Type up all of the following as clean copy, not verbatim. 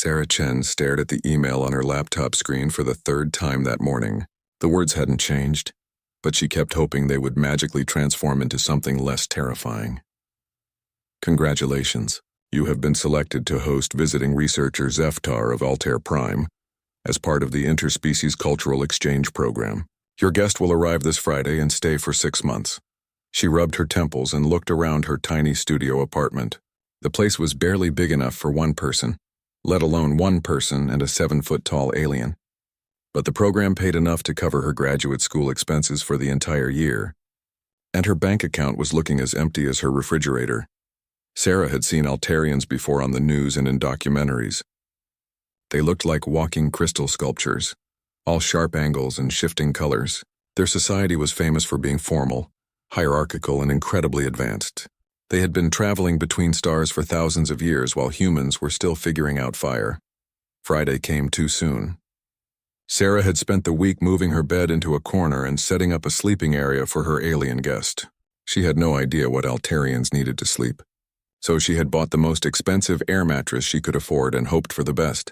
Sarah Chen stared at the email on her laptop screen for the third time that morning. The words hadn't changed, but she kept hoping they would magically transform into something less terrifying. Congratulations. You have been selected to host visiting researcher Zeftar of Altair Prime as part of the Interspecies Cultural Exchange Program. Your guest will arrive this Friday and stay for 6 months. She rubbed her temples and looked around her tiny studio apartment. The place was barely big enough for one person, let alone one person and a 7-foot-tall alien. But the program paid enough to cover her graduate school expenses for the entire year, and her bank account was looking as empty as her refrigerator. Sarah had seen Altarians before on the news and in documentaries. They looked like walking crystal sculptures, all sharp angles and shifting colors. Their society was famous for being formal, hierarchical, and incredibly advanced. They had been traveling between stars for thousands of years while humans were still figuring out fire. Friday came too soon. Sarah had spent the week moving her bed into a corner and setting up a sleeping area for her alien guest. She had no idea what Altarians needed to sleep, so she had bought the most expensive air mattress she could afford and hoped for the best.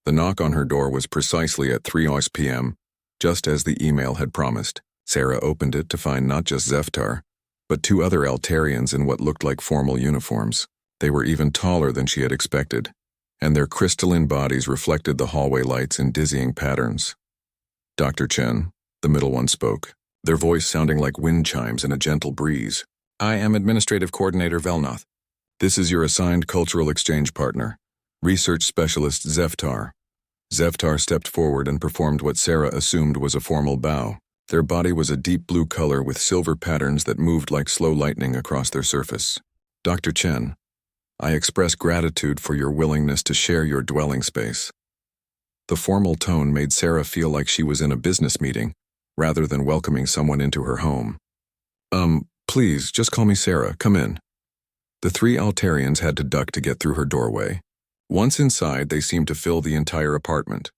The knock on her door was precisely at 3 p.m., just as the email had promised. Sarah opened it to find not just Zeftar, but 2 other Altarians in what looked like formal uniforms. They were even taller than she had expected, and their crystalline bodies reflected the hallway lights in dizzying patterns. Dr. Chen, the middle one, spoke, their voice sounding like wind chimes in a gentle breeze. I am Administrative Coordinator Velnoth. This is your assigned cultural exchange partner, Research Specialist Zeftar. Zeftar stepped forward and performed what Sarah assumed was a formal bow. Their body was a deep blue color with silver patterns that moved like slow lightning across their surface. Dr. Chen, I express gratitude for your willingness to share your dwelling space. The formal tone made Sarah feel like she was in a business meeting, rather than welcoming someone into her home. Please, just call me Sarah, come in. The 3 Altarians had to duck to get through her doorway. Once inside, they seemed to fill the entire apartment.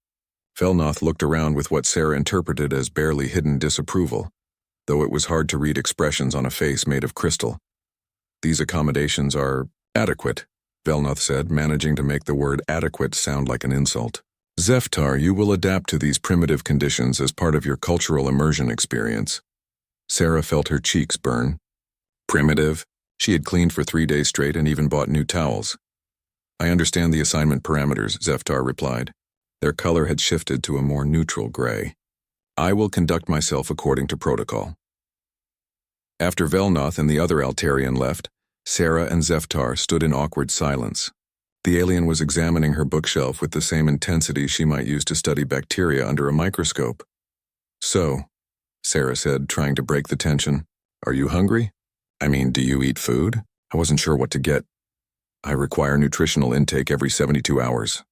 Velnoth looked around with what Sarah interpreted as barely hidden disapproval, though it was hard to read expressions on a face made of crystal. These accommodations are adequate, Velnoth said, managing to make the word adequate sound like an insult. Zeftar, you will adapt to these primitive conditions as part of your cultural immersion experience. Sarah felt her cheeks burn. Primitive? She had cleaned for 3 days straight and even bought new towels. I understand the assignment parameters, Zeftar replied. Their color had shifted to a more neutral gray. I will conduct myself according to protocol. After Velnoth and the other Altarian left, Sarah and Zeftar stood in awkward silence. The alien was examining her bookshelf with the same intensity she might use to study bacteria under a microscope. So, Sarah said, trying to break the tension, are you hungry? I mean, do you eat food? I wasn't sure what to get. I require nutritional intake every 72 hours.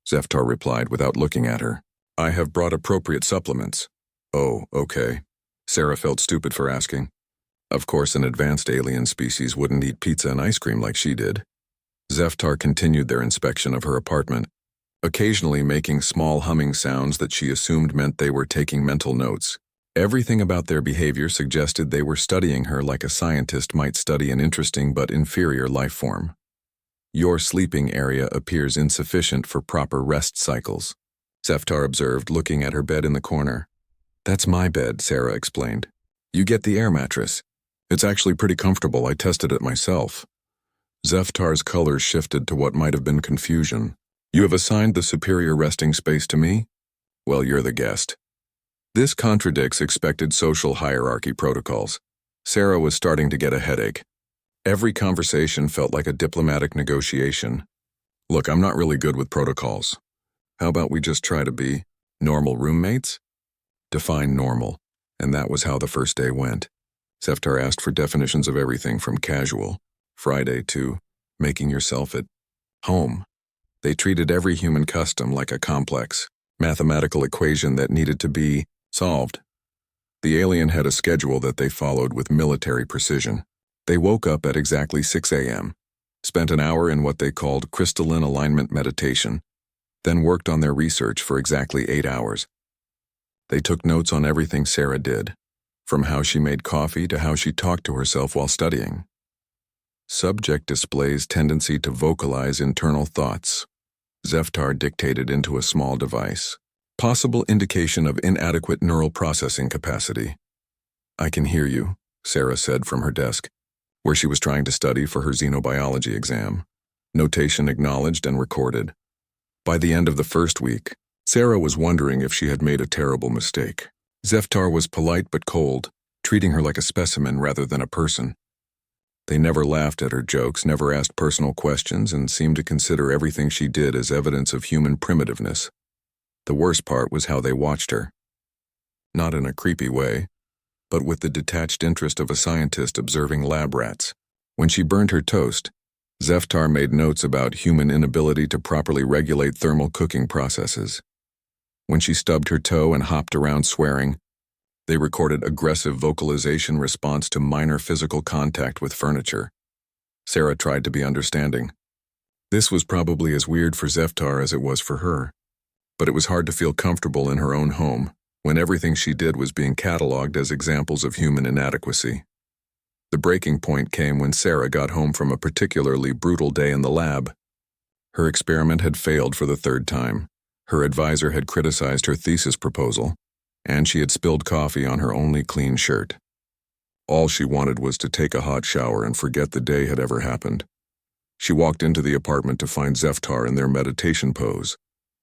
Zeftar replied without looking at her. I have brought appropriate supplements. Oh, okay. Sarah felt stupid for asking. Of course, an advanced alien species wouldn't eat pizza and ice cream like she did. Zeftar continued their inspection of her apartment, occasionally making small humming sounds that she assumed meant they were taking mental notes. Everything about their behavior suggested they were studying her like a scientist might study an interesting but inferior life form. Your sleeping area appears insufficient for proper rest cycles, Zeftar observed, looking at her bed in the corner. That's my bed, Sarah explained. You get the air mattress. It's actually pretty comfortable, I tested it myself. Zeftar's colors shifted to what might have been confusion. You have assigned the superior resting space to me? Well, you're the guest. This contradicts expected social hierarchy protocols. Sarah was starting to get a headache. Every conversation felt like a diplomatic negotiation. Look, I'm not really good with protocols. How about we just try to be normal roommates? Define normal, and that was how the first day went. Zeftar asked for definitions of everything from casual, Friday, to making yourself at home. They treated every human custom like a complex, mathematical equation that needed to be solved. The alien had a schedule that they followed with military precision. They woke up at exactly 6 a.m., spent an hour in what they called crystalline alignment meditation, then worked on their research for exactly 8 hours. They took notes on everything Sarah did, from how she made coffee to how she talked to herself while studying. Subject displays tendency to vocalize internal thoughts. Zeftar dictated into a small device. Possible indication of inadequate neural processing capacity. "I can hear you," Sarah said from her desk, where she was trying to study for her xenobiology exam. Notation acknowledged and recorded. By the end of the first week, Sarah was wondering if she had made a terrible mistake. Zeftar was polite but cold, treating her like a specimen rather than a person. They never laughed at her jokes, never asked personal questions, and seemed to consider everything she did as evidence of human primitiveness. The worst part was how they watched her. Not in a creepy way, but with the detached interest of a scientist observing lab rats. When she burned her toast, Zeftar made notes about human inability to properly regulate thermal cooking processes. When she stubbed her toe and hopped around swearing, they recorded aggressive vocalization response to minor physical contact with furniture. Sarah tried to be understanding. This was probably as weird for Zeftar as it was for her, but it was hard to feel comfortable in her own home when everything she did was being cataloged as examples of human inadequacy. The breaking point came when Sarah got home from a particularly brutal day in the lab. Her experiment had failed for the third time. Her advisor had criticized her thesis proposal, and she had spilled coffee on her only clean shirt. All she wanted was to take a hot shower and forget the day had ever happened. She walked into the apartment to find Zeftar in their meditation pose,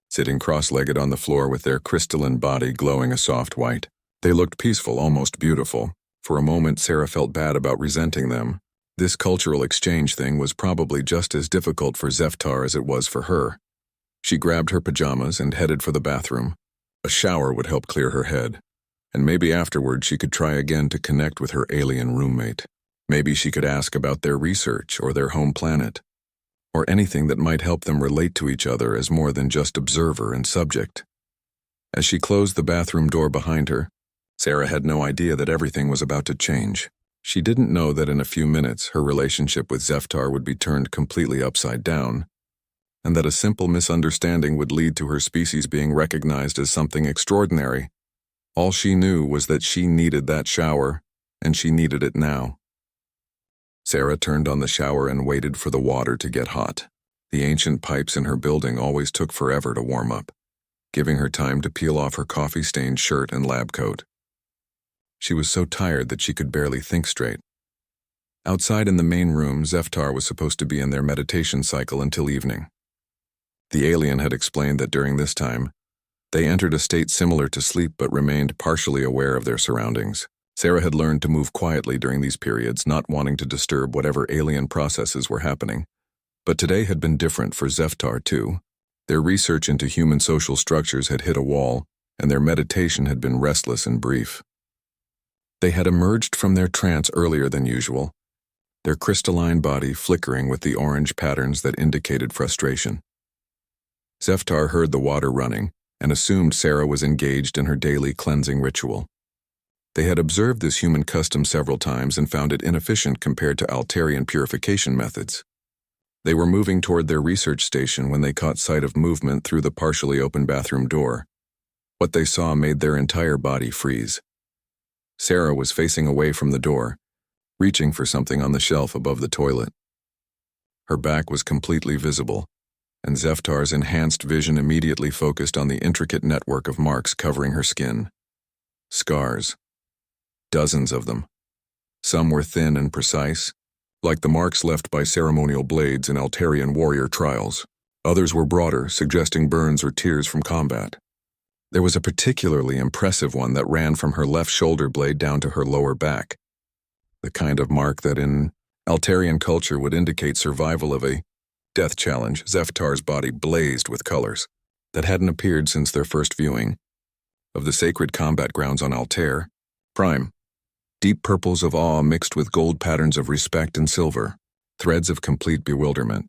sitting cross-legged on the floor with their crystalline body glowing a soft white. They looked peaceful, almost beautiful. For a moment, Sarah felt bad about resenting them. This cultural exchange thing was probably just as difficult for Zeftar as it was for her. She grabbed her pajamas and headed for the bathroom. A shower would help clear her head, and maybe afterward she could try again to connect with her alien roommate. Maybe she could ask about their research or their home planet, or anything that might help them relate to each other as more than just observer and subject. As she closed the bathroom door behind her, Sarah had no idea that everything was about to change. She didn't know that in a few minutes her relationship with Zeftar would be turned completely upside down, and that a simple misunderstanding would lead to her species being recognized as something extraordinary. All she knew was that she needed that shower, and she needed it now. Sarah turned on the shower and waited for the water to get hot. The ancient pipes in her building always took forever to warm up, giving her time to peel off her coffee-stained shirt and lab coat. She was so tired that she could barely think straight. Outside in the main room, Zeftar was supposed to be in their meditation cycle until evening. The alien had explained that during this time, they entered a state similar to sleep but remained partially aware of their surroundings. Sarah had learned to move quietly during these periods, not wanting to disturb whatever alien processes were happening. But today had been different for Zeftar too. Their research into human social structures had hit a wall, and their meditation had been restless and brief. They had emerged from their trance earlier than usual, their crystalline body flickering with the orange patterns that indicated frustration. Zeftar heard the water running and assumed Sarah was engaged in her daily cleansing ritual. They had observed this human custom several times and found it inefficient compared to Altarian purification methods. They were moving toward their research station when they caught sight of movement through the partially open bathroom door. What they saw made their entire body freeze. Sarah was facing away from the door, reaching for something on the shelf above the toilet. Her back was completely visible, and Zeftar's enhanced vision immediately focused on the intricate network of marks covering her skin. Scars. Dozens of them. Some were thin and precise, like the marks left by ceremonial blades in Altarian warrior trials. Others were broader, suggesting burns or tears from combat. There was a particularly impressive one that ran from her left shoulder blade down to her lower back, the kind of mark that in Altarian culture would indicate survival of a death challenge. Zeftar's body blazed with colors that hadn't appeared since their first viewing of the sacred combat grounds on Altair Prime. Deep purples of awe mixed with gold patterns of respect and silver, threads of complete bewilderment.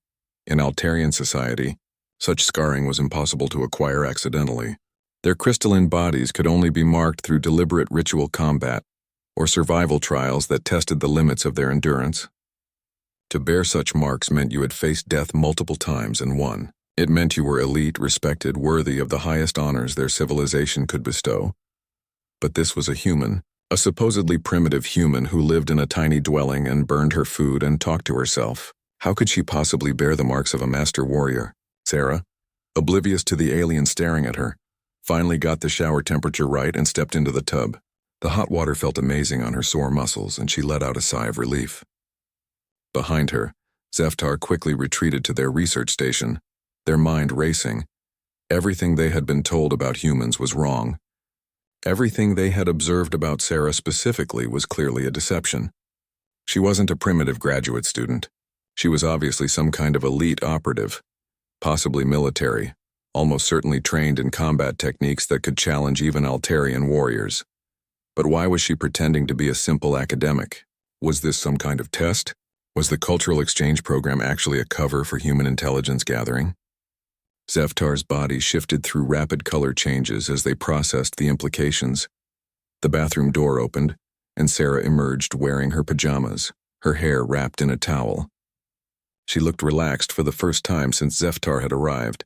In Altarian society, such scarring was impossible to acquire accidentally. Their crystalline bodies could only be marked through deliberate ritual combat or survival trials that tested the limits of their endurance. To bear such marks meant you had faced death multiple times and won. It meant you were elite, respected, worthy of the highest honors their civilization could bestow. But this was a human, a supposedly primitive human who lived in a tiny dwelling and burned her food and talked to herself. How could she possibly bear the marks of a master warrior? Sarah, oblivious to the alien staring at her, finally got the shower temperature right and stepped into the tub. The hot water felt amazing on her sore muscles, and she let out a sigh of relief. Behind her, Zeftar quickly retreated to their research station, their mind racing. Everything they had been told about humans was wrong. Everything they had observed about Sarah specifically was clearly a deception. She wasn't a primitive graduate student. She was obviously some kind of elite operative, possibly military, almost certainly trained in combat techniques that could challenge even Altarian warriors. But why was she pretending to be a simple academic? Was this some kind of test? Was the cultural exchange program actually a cover for human intelligence gathering? Zeftar's body shifted through rapid color changes as they processed the implications. The bathroom door opened, and Sarah emerged wearing her pajamas, her hair wrapped in a towel. She looked relaxed for the first time since Zeftar had arrived,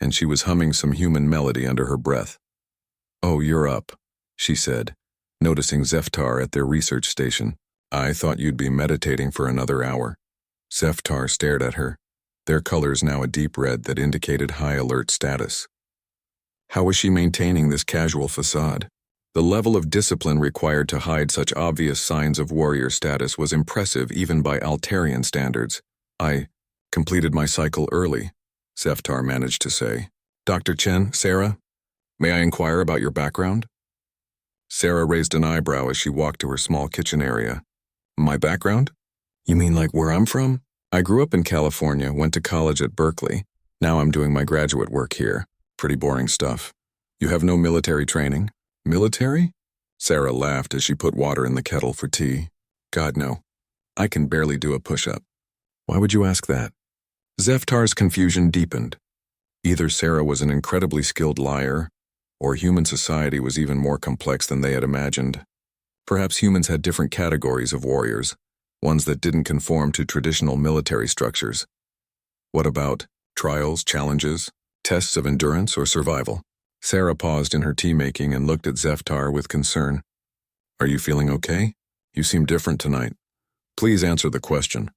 and she was humming some human melody under her breath. "Oh, you're up," she said, noticing Zeftar at their research station. "I thought you'd be meditating for another hour." Zeftar stared at her, their colors now a deep red that indicated high alert status. How was she maintaining this casual facade? The level of discipline required to hide such obvious signs of warrior status was impressive even by Altarian standards. "I completed my cycle early," Zeftar managed to say. "Dr. Chen, Sarah, may I inquire about your background?" Sarah raised an eyebrow as she walked to her small kitchen area. "My background? You mean like where I'm from? I grew up in California, went to college at Berkeley. Now I'm doing my graduate work here. Pretty boring stuff. You have no military training?" "Military?" Sarah laughed as she put water in the kettle for tea. "God, no. I can barely do a push-up." "Why would you ask that?" Zeftar's confusion deepened. Either Sarah was an incredibly skilled liar, or human society was even more complex than they had imagined. Perhaps humans had different categories of warriors, ones that didn't conform to traditional military structures. What about trials, challenges, tests of endurance or survival? Sarah paused in her tea-making and looked at Zeftar with concern. "Are you feeling okay? You seem different tonight. Please answer the question."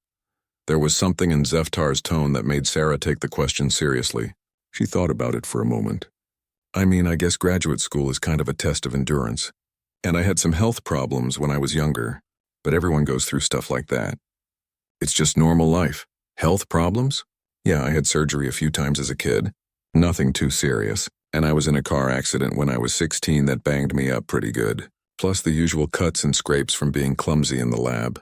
There was something in Zeftar's tone that made Sarah take the question seriously. She thought about it for a moment. "I mean, I guess graduate school is kind of a test of endurance. And I had some health problems when I was younger, but everyone goes through stuff like that. It's just normal life. Health problems? Yeah, I had surgery a few times as a kid. Nothing too serious. And I was in a car accident when I was 16 that banged me up pretty good. Plus the usual cuts and scrapes from being clumsy in the lab."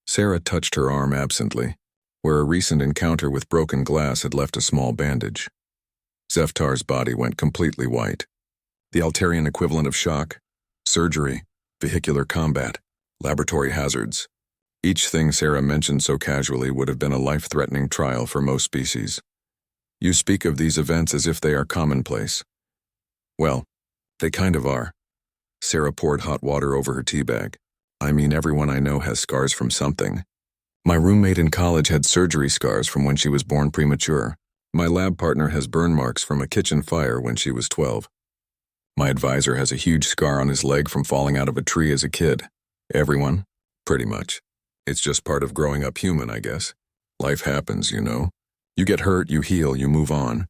Sarah touched her arm absently, where a recent encounter with broken glass had left a small bandage. Zeftar's body went completely white. The Altarian equivalent of shock, surgery, vehicular combat, laboratory hazards. Each thing Sarah mentioned so casually would have been a life-threatening trial for most species. You speak of these events as if they are commonplace. Well, they kind of are. Sarah poured hot water over her teabag. I mean, everyone I know has scars from something. My roommate in college had surgery scars from when she was born premature. My lab partner has burn marks from a kitchen fire when she was 12. My advisor has a huge scar on his leg from falling out of a tree as a kid. Everyone, pretty much. It's just part of growing up human, I guess. Life happens, you know. You get hurt, you heal, you move on.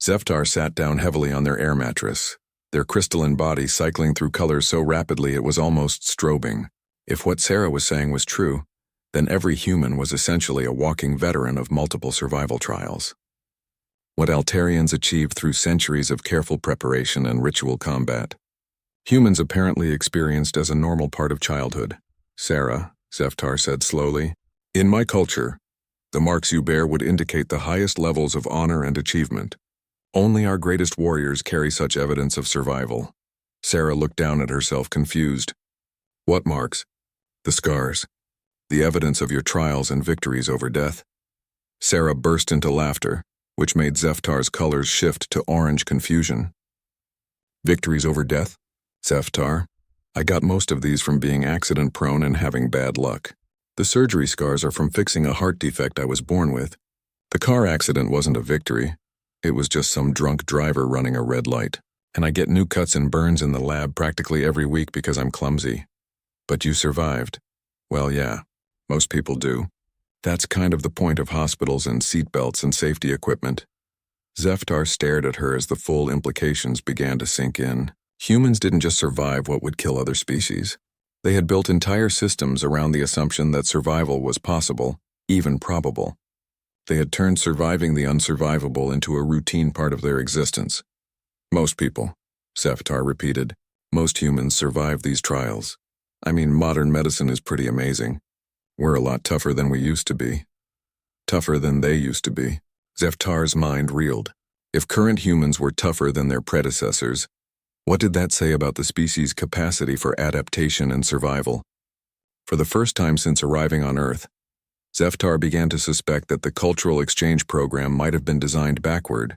Zeftar sat down heavily on their air mattress, their crystalline body cycling through colors so rapidly it was almost strobing. If what Sarah was saying was true, then every human was essentially a walking veteran of multiple survival trials. What Altarians achieved through centuries of careful preparation and ritual combat, humans apparently experienced as a normal part of childhood. "Sarah," Zeftar said slowly, "in my culture, the marks you bear would indicate the highest levels of honor and achievement. Only our greatest warriors carry such evidence of survival." Sarah looked down at herself confused. "What marks?" "The scars. The evidence of your trials and victories over death." Sarah burst into laughter, which made Zeftar's colors shift to orange confusion. "Victories over death? Zeftar, I got most of these from being accident-prone and having bad luck. The surgery scars are from fixing a heart defect I was born with. The car accident wasn't a victory. It was just some drunk driver running a red light. And I get new cuts and burns in the lab practically every week because I'm clumsy. But you survived. Well, yeah, most people do. That's kind of the point of hospitals and seatbelts and safety equipment. Zeftar stared at her as the full implications began to sink in. Humans didn't just survive what would kill other species. They had built entire systems around the assumption that survival was possible, even probable. They had turned surviving the unsurvivable into a routine part of their existence. Most people, Zeftar repeated, most humans survive these trials. I mean, modern medicine is pretty amazing. We're a lot tougher than we used to be. Tougher than they used to be. Zeftar's mind reeled. If current humans were tougher than their predecessors, what did that say about the species' capacity for adaptation and survival? For the first time since arriving on Earth, Zeftar began to suspect that the cultural exchange program might have been designed backward.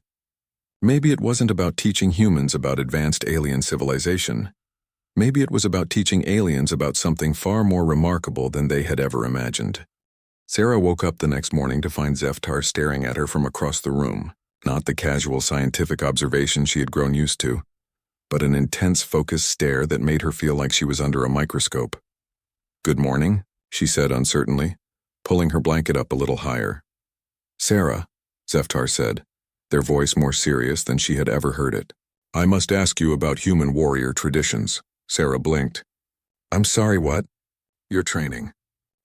Maybe it wasn't about teaching humans about advanced alien civilization. Maybe it was about teaching aliens about something far more remarkable than they had ever imagined. Sarah woke up the next morning to find Zeftar staring at her from across the room, not the casual scientific observation she had grown used to, but an intense, focused stare that made her feel like she was under a microscope. "Good morning," she said uncertainly, pulling her blanket up a little higher. "Sarah," Zeftar said, their voice more serious than she had ever heard it. "I must ask you about human warrior traditions." Sarah blinked. "I'm sorry, what?" "Your training.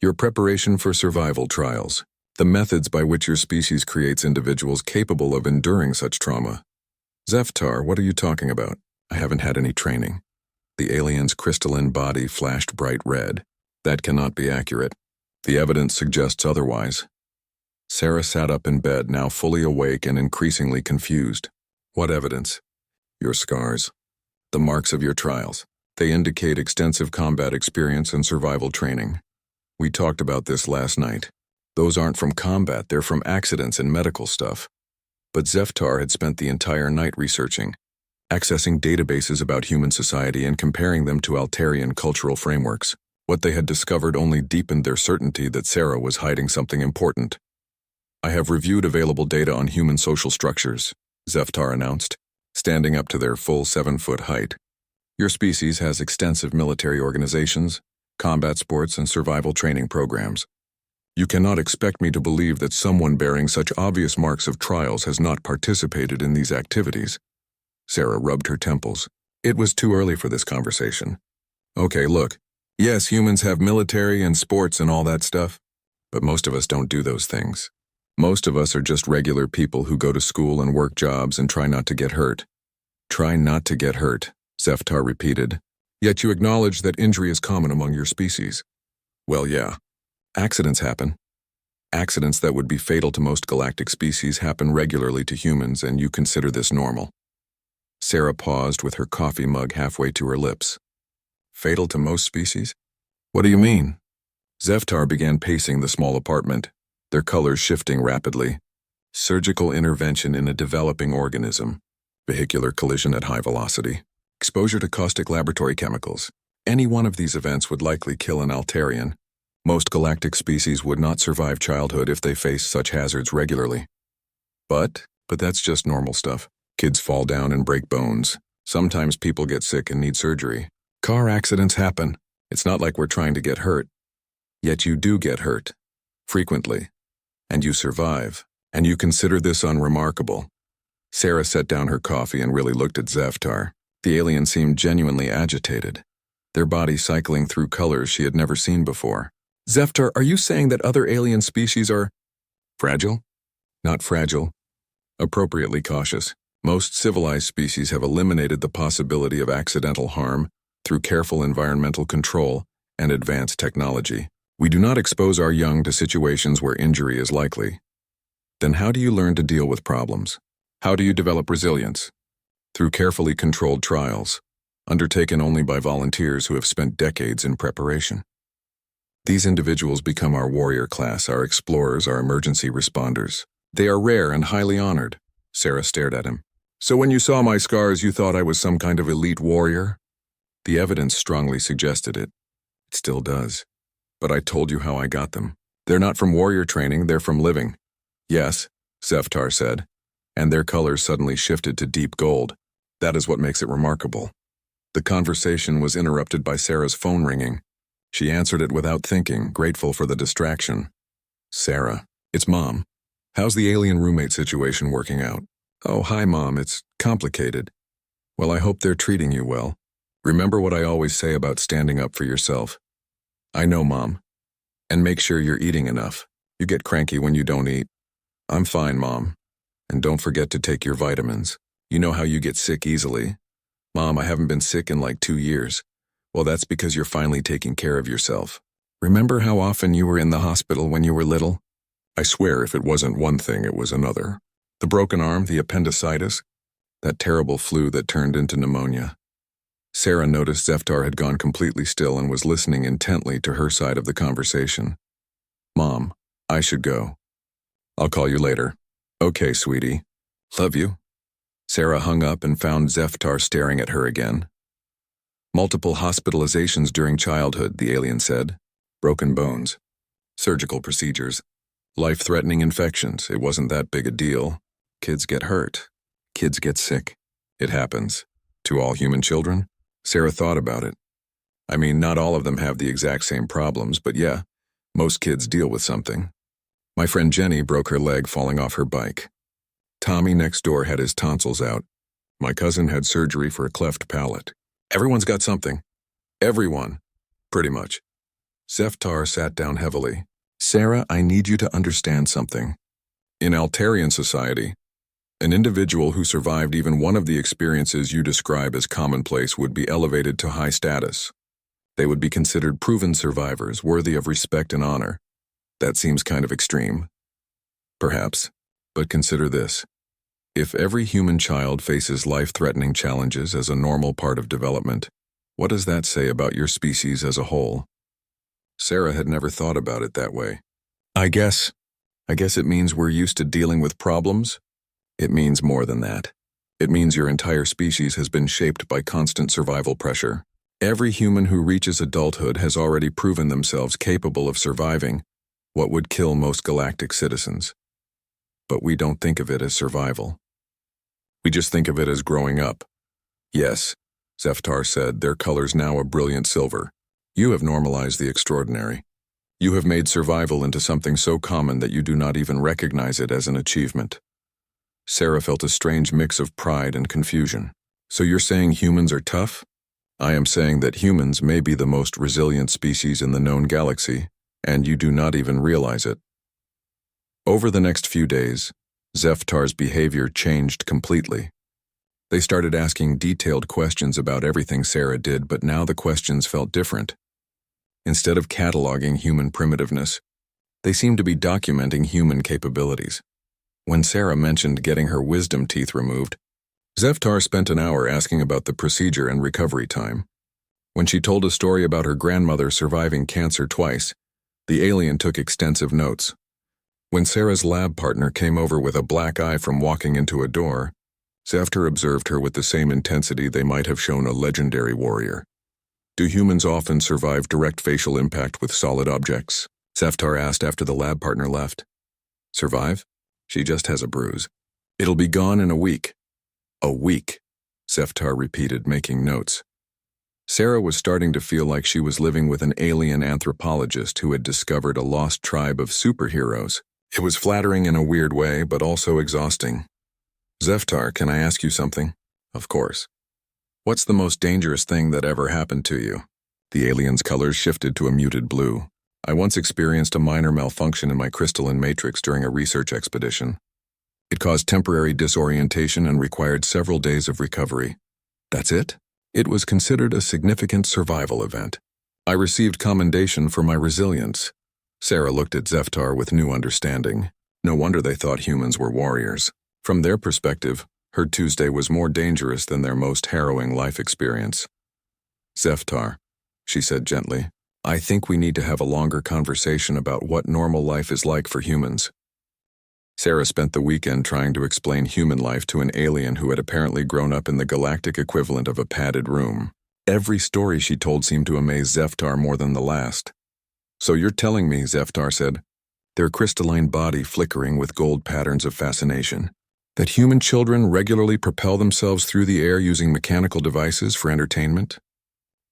Your preparation for survival trials. The methods by which your species creates individuals capable of enduring such trauma." "Zeftar, what are you talking about? I haven't had any training." The alien's crystalline body flashed bright red. "That cannot be accurate. The evidence suggests otherwise." Sarah sat up in bed, now fully awake and increasingly confused. "What evidence?" "Your scars. The marks of your trials. They indicate extensive combat experience and survival training. We talked about this last night. Those aren't from combat, they're from accidents and medical stuff." But Zeftar had spent the entire night researching, accessing databases about human society and comparing them to Altarian cultural frameworks. What they had discovered only deepened their certainty that Sarah was hiding something important. "I have reviewed available data on human social structures," Zeftar announced, standing up to their full 7-foot height. "Your species has extensive military organizations, combat sports, and survival training programs. You cannot expect me to believe that someone bearing such obvious marks of trials has not participated in these activities." Sarah rubbed her temples. It was too early for this conversation. "Okay, look. Yes, humans have military and sports and all that stuff, but most of us don't do those things. Most of us are just regular people who go to school and work jobs and try not to get hurt." "Try not to get hurt," Zeftar repeated. "Yet you acknowledge that injury is common among your species." "Well, yeah. Accidents happen. Accidents that would be fatal to most galactic species happen regularly to humans, and you consider this normal." Sarah paused with her coffee mug halfway to her lips. "Fatal to most species? What do you mean?" Zeftar began pacing the small apartment, their colors shifting rapidly. "Surgical intervention in a developing organism. Vehicular collision at high velocity. Exposure to caustic laboratory chemicals. Any one of these events would likely kill an Altarian. Most galactic species would not survive childhood if they faced such hazards regularly. But that's just normal stuff. Kids fall down and break bones. Sometimes people get sick and need surgery. Car accidents happen. It's not like we're trying to get hurt. Yet you do get hurt. Frequently. And you survive. And you consider this unremarkable." Sarah set down her coffee and really looked at Zeftar. The alien seemed genuinely agitated, their body cycling through colors she had never seen before. "Zeftar, are you saying that other alien species are fragile?" "Not fragile. Appropriately cautious. Most civilized species have eliminated the possibility of accidental harm through careful environmental control and advanced technology. We do not expose our young to situations where injury is likely." "Then how do you learn to deal with problems? How do you develop resilience?" "Through carefully controlled trials, undertaken only by volunteers who have spent decades in preparation. These individuals become our warrior class, our explorers, our emergency responders. They are rare and highly honored." Sarah stared at him. "So when you saw my scars, you thought I was some kind of elite warrior?" "The evidence strongly suggested it. It still does. But I told you how I got them. They're not from warrior training, they're from living." "Yes," Zeftar said, and their colors suddenly shifted to deep gold. "That is what makes it remarkable." The conversation was interrupted by Sarah's phone ringing. She answered it without thinking, grateful for the distraction. "Sarah, it's Mom. How's the alien roommate situation working out?" Oh, hi, Mom. It's complicated. Well, I hope they're treating you well. Remember what I always say about standing up for yourself. I know, Mom. And make sure you're eating enough. You get cranky when you don't eat. I'm fine, Mom. And don't forget to take your vitamins. You know how you get sick easily. Mom, I haven't been sick in like 2 years. Well, that's because you're finally taking care of yourself. Remember how often you were in the hospital when you were little? I swear if it wasn't one thing, it was another. The broken arm, the appendicitis, that terrible flu that turned into pneumonia. Sarah noticed Zeftar had gone completely still and was listening intently to her side of the conversation. Mom, I should go. I'll call you later. Okay, sweetie. Love you. Sarah hung up and found Zeftar staring at her again. Multiple hospitalizations during childhood, the alien said. Broken bones. Surgical procedures. Life-threatening infections. It wasn't that big a deal. Kids get hurt. Kids get sick. It happens. To all human children? Sarah thought about it. I mean, not all of them have the exact same problems, but yeah, most kids deal with something. My friend Jenny broke her leg falling off her bike. Tommy next door had his tonsils out. My cousin had surgery for a cleft palate. Everyone's got something. Everyone. Pretty much. Zeftar sat down heavily. Sarah, I need you to understand something. In Altarian society, an individual who survived even one of the experiences you describe as commonplace would be elevated to high status. They would be considered proven survivors, worthy of respect and honor. That seems kind of extreme. Perhaps, but consider this. If every human child faces life-threatening challenges as a normal part of development, what does that say about your species as a whole? Sarah had never thought about it that way. I guess it means we're used to dealing with problems. It means more than that. It means your entire species has been shaped by constant survival pressure. Every human who reaches adulthood has already proven themselves capable of surviving what would kill most galactic citizens. But we don't think of it as survival. We just think of it as growing up. Yes, Zeftar said, their colors now a brilliant silver. You have normalized the extraordinary. You have made survival into something so common that you do not even recognize it as an achievement. Sarah felt a strange mix of pride and confusion. So you're saying humans are tough? I am saying that humans may be the most resilient species in the known galaxy, and you do not even realize it. Over the next few days, Zeftar's behavior changed completely. They started asking detailed questions about everything Sarah did, but now the questions felt different. Instead of cataloging human primitiveness, they seemed to be documenting human capabilities. When Sarah mentioned getting her wisdom teeth removed, Zeftar spent an hour asking about the procedure and recovery time. When she told a story about her grandmother surviving cancer twice, the alien took extensive notes. When Sarah's lab partner came over with a black eye from walking into a door, Zeftar observed her with the same intensity they might have shown a legendary warrior. Do humans often survive direct facial impact with solid objects? Zeftar asked after the lab partner left. Survive? She just has a bruise. It'll be gone in a week. A week, Zeftar repeated, making notes. Sarah was starting to feel like she was living with an alien anthropologist who had discovered a lost tribe of superheroes. It was flattering in a weird way, but also exhausting. Zeftar, can I ask you something? Of course. What's the most dangerous thing that ever happened to you? The alien's colors shifted to a muted blue. I once experienced a minor malfunction in my crystalline matrix during a research expedition. It caused temporary disorientation and required several days of recovery. That's it? It was considered a significant survival event. I received commendation for my resilience. Sarah looked at Zeftar with new understanding. No wonder they thought humans were warriors. From their perspective, her Tuesday was more dangerous than their most harrowing life experience. Zeftar, she said gently, I think we need to have a longer conversation about what normal life is like for humans. Sarah spent the weekend trying to explain human life to an alien who had apparently grown up in the galactic equivalent of a padded room. Every story she told seemed to amaze Zeftar more than the last. So you're telling me, Zeftar said, their crystalline body flickering with gold patterns of fascination, that human children regularly propel themselves through the air using mechanical devices for entertainment?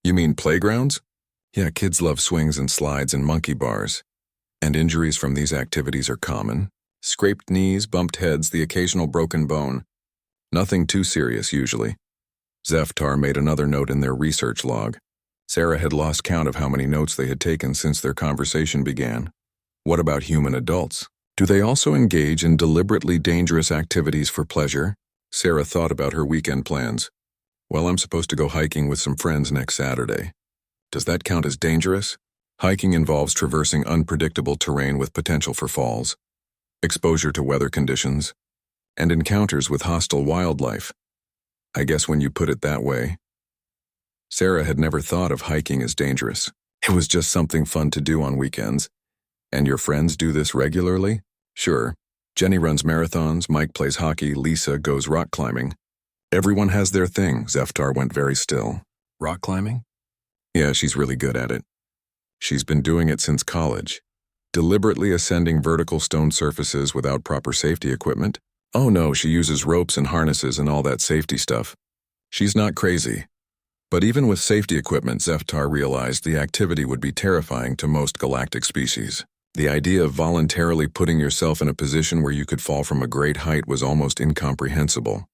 You mean playgrounds? Yeah, kids love swings and slides and monkey bars. And injuries from these activities are common. Scraped knees, bumped heads, the occasional broken bone. Nothing too serious usually. Zeftar made another note in their research log. Sarah had lost count of how many notes they had taken since their conversation began. What about human adults? Do they also engage in deliberately dangerous activities for pleasure? Sarah thought about her weekend plans. Well, I'm supposed to go hiking with some friends next Saturday. Does that count as dangerous? Hiking involves traversing unpredictable terrain with potential for falls, exposure to weather conditions, and encounters with hostile wildlife. I guess when you put it that way. Sarah had never thought of hiking as dangerous. It was just something fun to do on weekends. And your friends do this regularly? Sure. Jenny runs marathons, Mike plays hockey, Lisa goes rock climbing. Everyone has their thing. Zeftar went very still. Rock climbing? Yeah, she's really good at it. She's been doing it since college. Deliberately ascending vertical stone surfaces without proper safety equipment? Oh no, she uses ropes and harnesses and all that safety stuff. She's not crazy. But even with safety equipment, Zeftar realized the activity would be terrifying to most galactic species. The idea of voluntarily putting yourself in a position where you could fall from a great height was almost incomprehensible.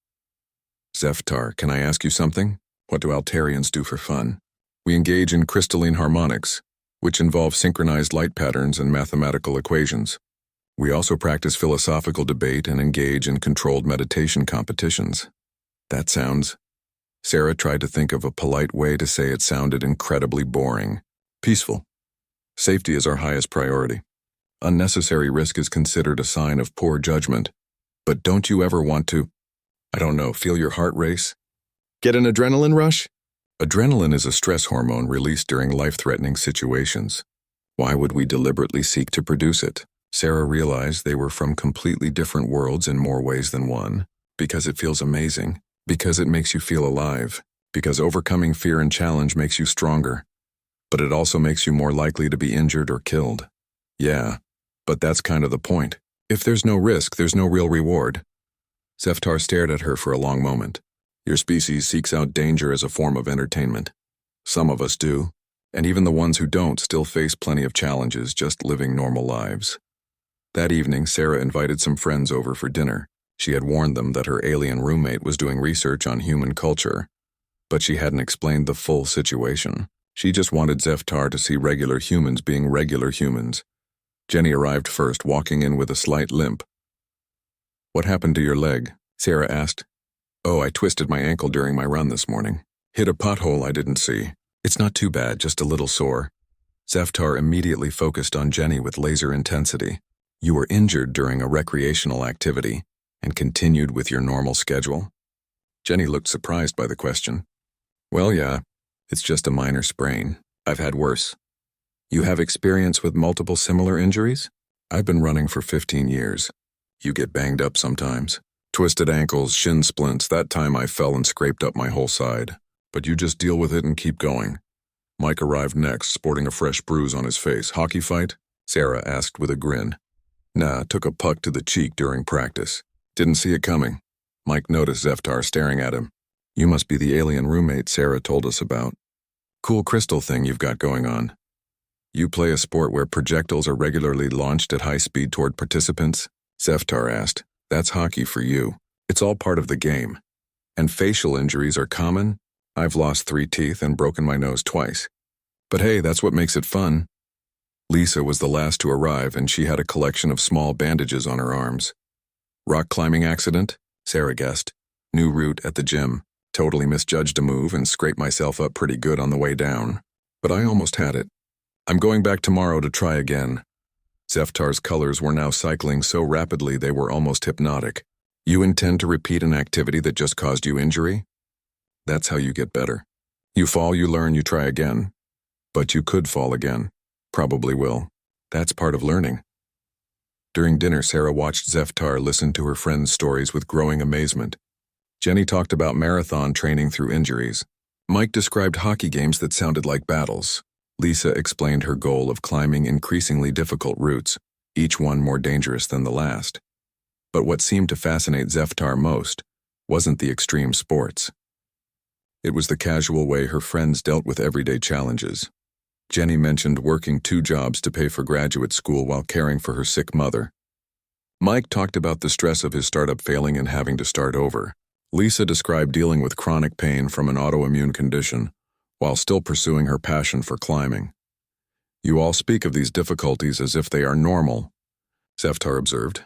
Zeftar, can I ask you something? What do Altarians do for fun? We engage in crystalline harmonics, which involve synchronized light patterns and mathematical equations. We also practice philosophical debate and engage in controlled meditation competitions. That sounds... Sarah tried to think of a polite way to say it sounded incredibly boring. Peaceful. Safety is our highest priority. Unnecessary risk is considered a sign of poor judgment. But don't you ever want to, I don't know, feel your heart race? Get an adrenaline rush? Adrenaline is a stress hormone released during life-threatening situations. Why would we deliberately seek to produce it? Sarah realized they were from completely different worlds in more ways than one. Because it feels amazing. Because it makes you feel alive. Because overcoming fear and challenge makes you stronger. But it also makes you more likely to be injured or killed. Yeah, but that's kind of the point. If there's no risk, there's no real reward. Zeftar stared at her for a long moment. Your species seeks out danger as a form of entertainment. Some of us do, and even the ones who don't still face plenty of challenges just living normal lives. That evening, Sarah invited some friends over for dinner. She had warned them that her alien roommate was doing research on human culture, but she hadn't explained the full situation. She just wanted Zeftar to see regular humans being regular humans. Jenny arrived first, walking in with a slight limp. What happened to your leg? Sarah asked. Oh, I twisted my ankle during my run this morning. Hit a pothole I didn't see. It's not too bad, just a little sore. Zeftar immediately focused on Jenny with laser intensity. You were injured during a recreational activity and continued with your normal schedule? Jenny looked surprised by the question. Well, yeah, it's just a minor sprain. I've had worse. You have experience with multiple similar injuries? I've been running for 15 years. You get banged up sometimes. Twisted ankles, shin splints, that time I fell and scraped up my whole side. But you just deal with it and keep going. Mike arrived next, sporting a fresh bruise on his face. Hockey fight? Sarah asked with a grin. Nah, took a puck to the cheek during practice. Didn't see it coming. Mike noticed Zeftar staring at him. You must be the alien roommate Sarah told us about. Cool crystal thing you've got going on. You play a sport where projectiles are regularly launched at high speed toward participants? Zeftar asked. That's hockey for you. It's all part of the game. And facial injuries are common? I've lost 3 teeth and broken my nose twice. But hey, that's what makes it fun. Lisa was the last to arrive, and she had a collection of small bandages on her arms. Rock climbing accident? Sarah guessed. New route at the gym. Totally misjudged a move and scraped myself up pretty good on the way down. But I almost had it. I'm going back tomorrow to try again. Zeftar's colors were now cycling so rapidly they were almost hypnotic. You intend to repeat an activity that just caused you injury? That's how you get better. You fall, you learn, you try again. But you could fall again. Probably will. That's part of learning. During dinner, Sarah watched Zeftar listen to her friends' stories with growing amazement. Jenny talked about marathon training through injuries. Mike described hockey games that sounded like battles. Lisa explained her goal of climbing increasingly difficult routes, each one more dangerous than the last. But what seemed to fascinate Zeftar most wasn't the extreme sports. It was the casual way her friends dealt with everyday challenges. Jenny mentioned working 2 jobs to pay for graduate school while caring for her sick mother. Mike talked about the stress of his startup failing and having to start over. Lisa described dealing with chronic pain from an autoimmune condition while still pursuing her passion for climbing. You all speak of these difficulties as if they are normal, Zeftar observed.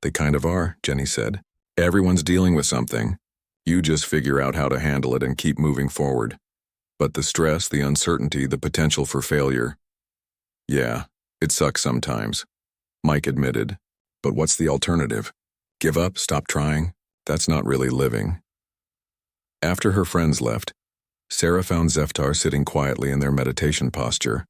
They kind of are, Jenny said. Everyone's dealing with something. You just figure out how to handle it and keep moving forward. But the stress, the uncertainty, the potential for failure. Yeah, it sucks sometimes, Mike admitted. But what's the alternative? Give up, stop trying? That's not really living. After her friends left, Sarah found Zeftar sitting quietly in their meditation posture,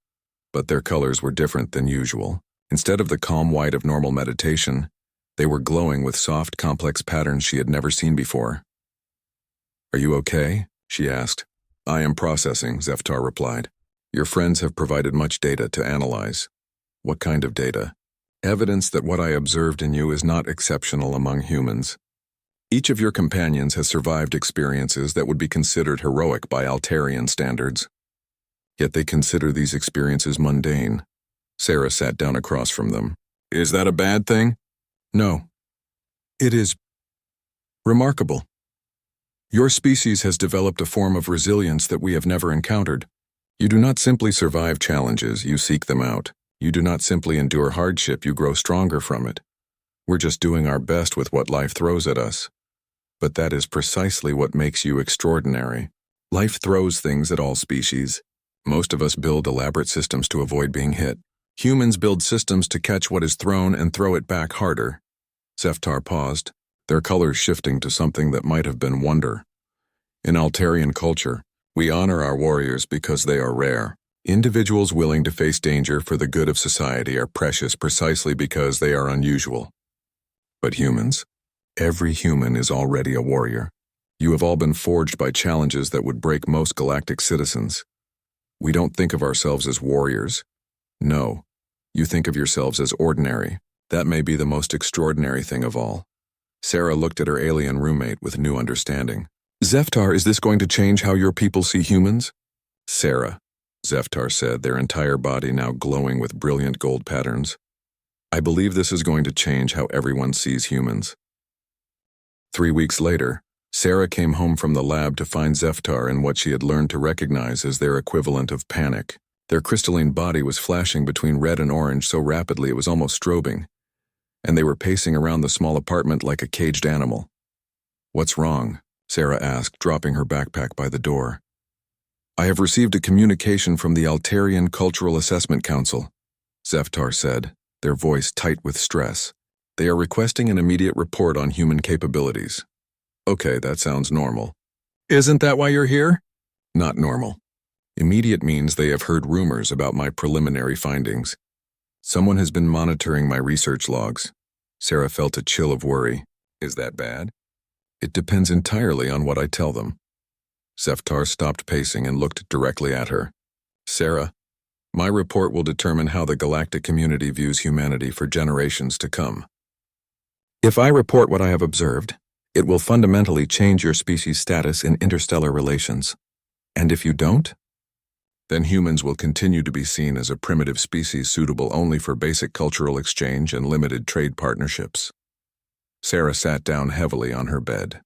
but their colors were different than usual. Instead of the calm white of normal meditation, they were glowing with soft, complex patterns she had never seen before. Are you okay? She asked. I am processing, Zeftar replied. Your friends have provided much data to analyze. What kind of data? Evidence that what I observed in you is not exceptional among humans. Each of your companions has survived experiences that would be considered heroic by Altarian standards. Yet they consider these experiences mundane. Sarah sat down across from them. Is that a bad thing? No. It is remarkable. Your species has developed a form of resilience that we have never encountered. You do not simply survive challenges, you seek them out. You do not simply endure hardship, you grow stronger from it. We're just doing our best with what life throws at us. But that is precisely what makes you extraordinary. Life throws things at all species. Most of us build elaborate systems to avoid being hit. Humans build systems to catch what is thrown and throw it back harder. Zeftar paused, their colors shifting to something that might have been wonder. In Altarian culture, we honor our warriors because they are rare. Individuals willing to face danger for the good of society are precious precisely because they are unusual. But humans? Every human is already a warrior. You have all been forged by challenges that would break most galactic citizens. We don't think of ourselves as warriors. No, you think of yourselves as ordinary. That may be the most extraordinary thing of all. Sarah looked at her alien roommate with new understanding. Zeftar, is this going to change how your people see humans? Sarah, Zeftar said, their entire body now glowing with brilliant gold patterns. I believe this is going to change how everyone sees humans. 3 weeks later, Sarah came home from the lab to find Zeftar in what she had learned to recognize as their equivalent of panic. Their crystalline body was flashing between red and orange so rapidly it was almost strobing, and they were pacing around the small apartment like a caged animal. What's wrong? Sarah asked, dropping her backpack by the door. I have received a communication from the Altarian Cultural Assessment Council, Zeftar said, their voice tight with stress. They are requesting an immediate report on human capabilities. Okay, that sounds normal. Isn't that why you're here? Not normal. Immediate means they have heard rumors about my preliminary findings. Someone has been monitoring my research logs. Sarah felt a chill of worry. Is that bad? It depends entirely on what I tell them. Zeftar stopped pacing and looked directly at her. Sarah, my report will determine how the galactic community views humanity for generations to come. If I report what I have observed, it will fundamentally change your species' status in interstellar relations. And if you don't, then humans will continue to be seen as a primitive species suitable only for basic cultural exchange and limited trade partnerships. Sarah sat down heavily on her bed.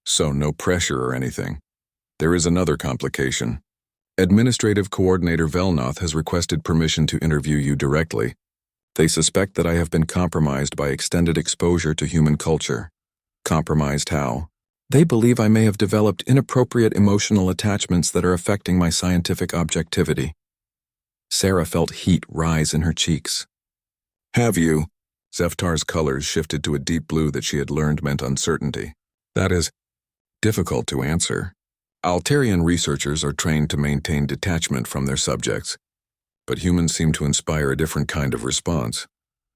So no pressure or anything. There is another complication. Administrative Coordinator Velnoth has requested permission to interview you directly. They suspect that I have been compromised by extended exposure to human culture. Compromised how? They believe I may have developed inappropriate emotional attachments that are affecting my scientific objectivity. Sarah felt heat rise in her cheeks. Have you? Zeftar's colors shifted to a deep blue that she had learned meant uncertainty. That is difficult to answer. Altarian researchers are trained to maintain detachment from their subjects, but humans seem to inspire a different kind of response.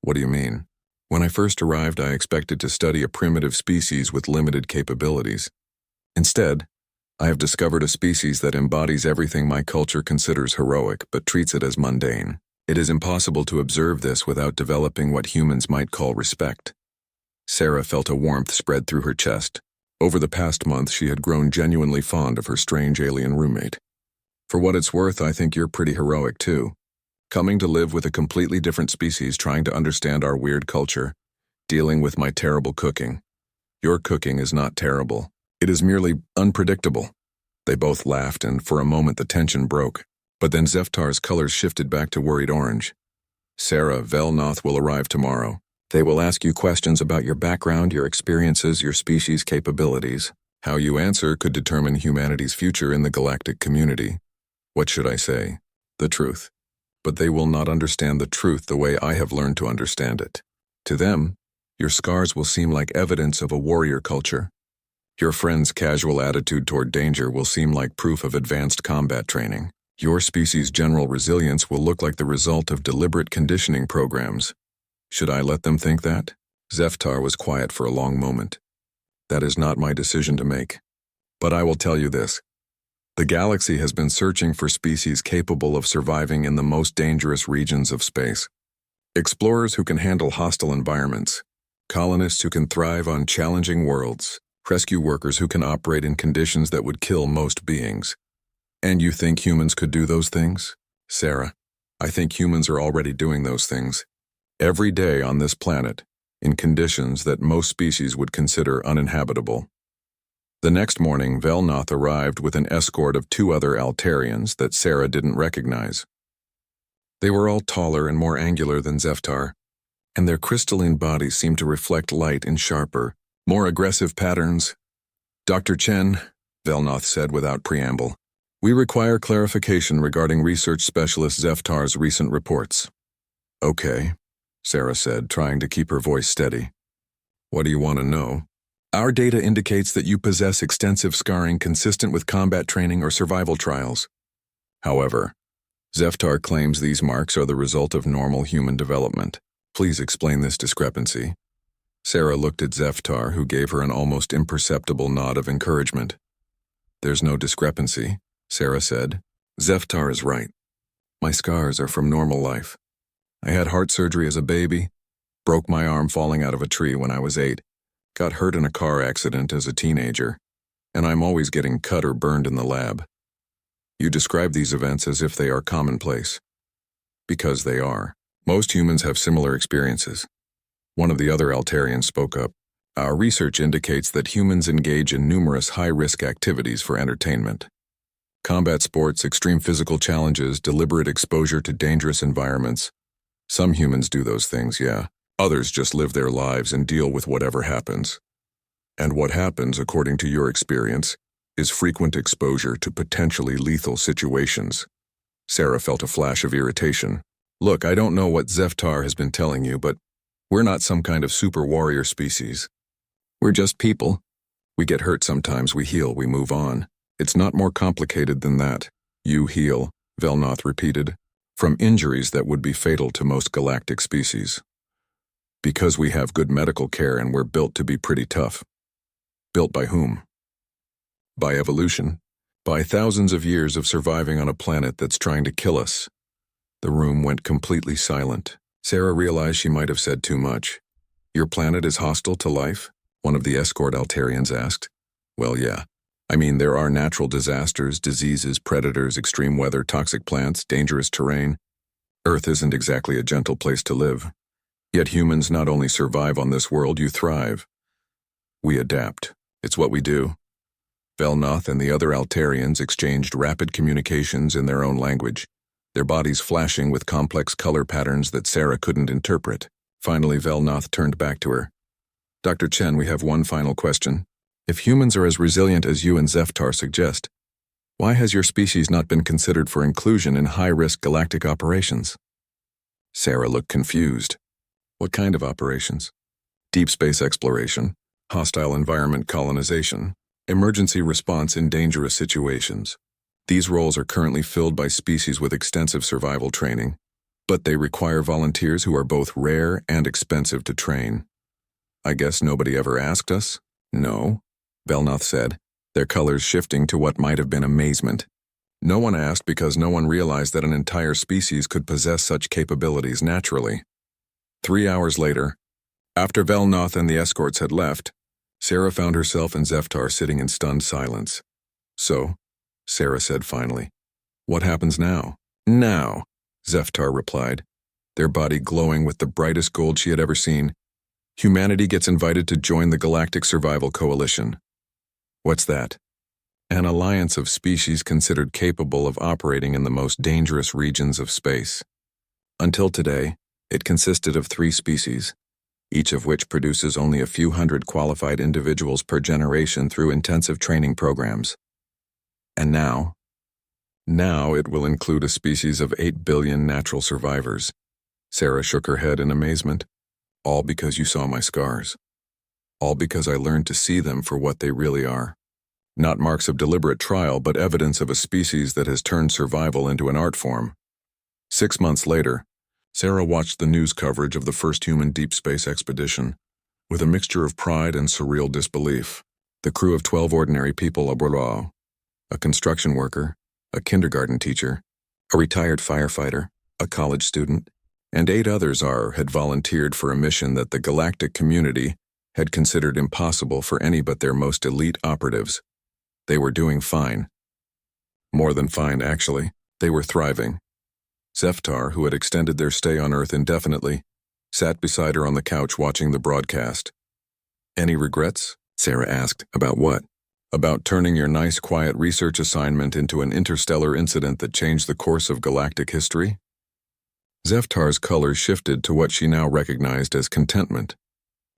What do you mean? When I first arrived, I expected to study a primitive species with limited capabilities. Instead, I have discovered a species that embodies everything my culture considers heroic but treats it as mundane. It is impossible to observe this without developing what humans might call respect. Sarah felt a warmth spread through her chest. Over the past month, she had grown genuinely fond of her strange alien roommate. For what it's worth, I think you're pretty heroic too. Coming to live with a completely different species, trying to understand our weird culture, dealing with my terrible cooking. Your cooking is not terrible. It is merely unpredictable. They both laughed, and for a moment the tension broke. But then Zeftar's colors shifted back to worried orange. Sarah, Velnoth will arrive tomorrow. They will ask you questions about your background, your experiences, your species' capabilities. How you answer could determine humanity's future in the galactic community. What should I say? The truth. But they will not understand the truth the way I have learned to understand it. To them, your scars will seem like evidence of a warrior culture. Your friend's casual attitude toward danger will seem like proof of advanced combat training. Your species' general resilience will look like the result of deliberate conditioning programs. Should I let them think that? Zeftar was quiet for a long moment. That is not my decision to make. But I will tell you this. The galaxy has been searching for species capable of surviving in the most dangerous regions of space. Explorers who can handle hostile environments, colonists who can thrive on challenging worlds, rescue workers who can operate in conditions that would kill most beings. And you think humans could do those things? Sarah, I think humans are already doing those things. Every day on this planet, in conditions that most species would consider uninhabitable. The next morning, Velnoth arrived with an escort of 2 other Altarians that Sarah didn't recognize. They were all taller and more angular than Zeftar, and their crystalline bodies seemed to reflect light in sharper, more aggressive patterns. Dr. Chen, Velnoth said without preamble, we require clarification regarding research specialist Zeftar's recent reports. Okay, Sarah said, trying to keep her voice steady. What do you want to know? Our data indicates that you possess extensive scarring consistent with combat training or survival trials. However, Zeftar claims these marks are the result of normal human development. Please explain this discrepancy. Sarah looked at Zeftar, who gave her an almost imperceptible nod of encouragement. There's no discrepancy, Sarah said. Zeftar is right. My scars are from normal life. I had heart surgery as a baby, broke my arm falling out of a tree when I was 8, got hurt in a car accident as a teenager, and I'm always getting cut or burned in the lab. You describe these events as if they are commonplace. Because they are. Most humans have similar experiences. One of the other Altarians spoke up. Our research indicates that humans engage in numerous high-risk activities for entertainment. Combat sports, extreme physical challenges, deliberate exposure to dangerous environments. Some humans do those things, yeah. Others just live their lives and deal with whatever happens. And what happens, according to your experience, is frequent exposure to potentially lethal situations. Sarah felt a flash of irritation. Look, I don't know what Zeftar has been telling you, but we're not some kind of super warrior species. We're just people. We get hurt sometimes, we heal, we move on. It's not more complicated than that. You heal, Velnoth repeated, from injuries that would be fatal to most galactic species. Because we have good medical care and we're built to be pretty tough. Built by whom? By evolution. By thousands of years of surviving on a planet that's trying to kill us. The room went completely silent. Sarah realized she might have said too much. Your planet is hostile to life? One of the escort Altarians asked. Well, yeah. I mean, there are natural disasters, diseases, predators, extreme weather, toxic plants, dangerous terrain. Earth isn't exactly a gentle place to live. Yet humans not only survive on this world, you thrive. We adapt. It's what we do. Velnoth and the other Altarians exchanged rapid communications in their own language, their bodies flashing with complex color patterns that Sarah couldn't interpret. Finally, Velnoth turned back to her. Dr. Chen, we have one final question. If humans are as resilient as you and Zeftar suggest, why has your species not been considered for inclusion in high-risk galactic operations? Sarah looked confused. What kind of operations? Deep space exploration, hostile environment colonization, emergency response in dangerous situations. These roles are currently filled by species with extensive survival training, but they require volunteers who are both rare and expensive to train. I guess nobody ever asked us? No, Velnoth said, their colors shifting to what might have been amazement. No one asked because no one realized that an entire species could possess such capabilities naturally. 3 hours later, after Velnoth and the escorts had left, Sarah found herself and Zeftar sitting in stunned silence. So, Sarah said finally, what happens now? Now, Zeftar replied, their body glowing with the brightest gold she had ever seen. Humanity gets invited to join the Galactic Survival Coalition. What's that? An alliance of species considered capable of operating in the most dangerous regions of space. Until today, it consisted of 3 species, each of which produces only a few hundred qualified individuals per generation through intensive training programs. And now it will include a species of 8 billion natural survivors. Sarah shook her head in amazement. All because you saw my scars. All because I learned to see them for what they really are. Not marks of deliberate trial, but evidence of a species that has turned survival into an art form. 6 months later, Sarah watched the news coverage of the first human deep space expedition with a mixture of pride and surreal disbelief. The crew of 12 ordinary people, a construction worker, a kindergarten teacher, a retired firefighter, a college student, and 8 others had volunteered for a mission that the galactic community had considered impossible for any but their most elite operatives. They were doing fine. More than fine, actually. They were thriving. Zeftar, who had extended their stay on Earth indefinitely, sat beside her on the couch watching the broadcast. Any regrets? Sarah asked. About what? About turning your nice, quiet research assignment into an interstellar incident that changed the course of galactic history? Zeftar's color shifted to what she now recognized as contentment.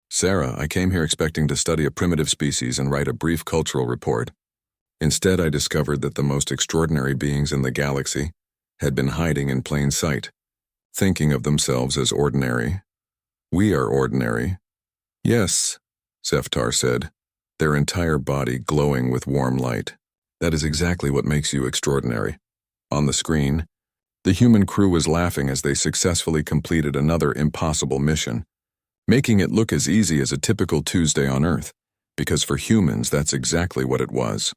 Sarah, I came here expecting to study a primitive species and write a brief cultural report. Instead, I discovered that the most extraordinary beings in the galaxy had been hiding in plain sight, thinking of themselves as ordinary. We are ordinary. Yes, Zeftar said, their entire body glowing with warm light. That is exactly what makes you extraordinary. On the screen, the human crew was laughing as they successfully completed another impossible mission, making it look as easy as a typical Tuesday on Earth, because for humans that's exactly what it was.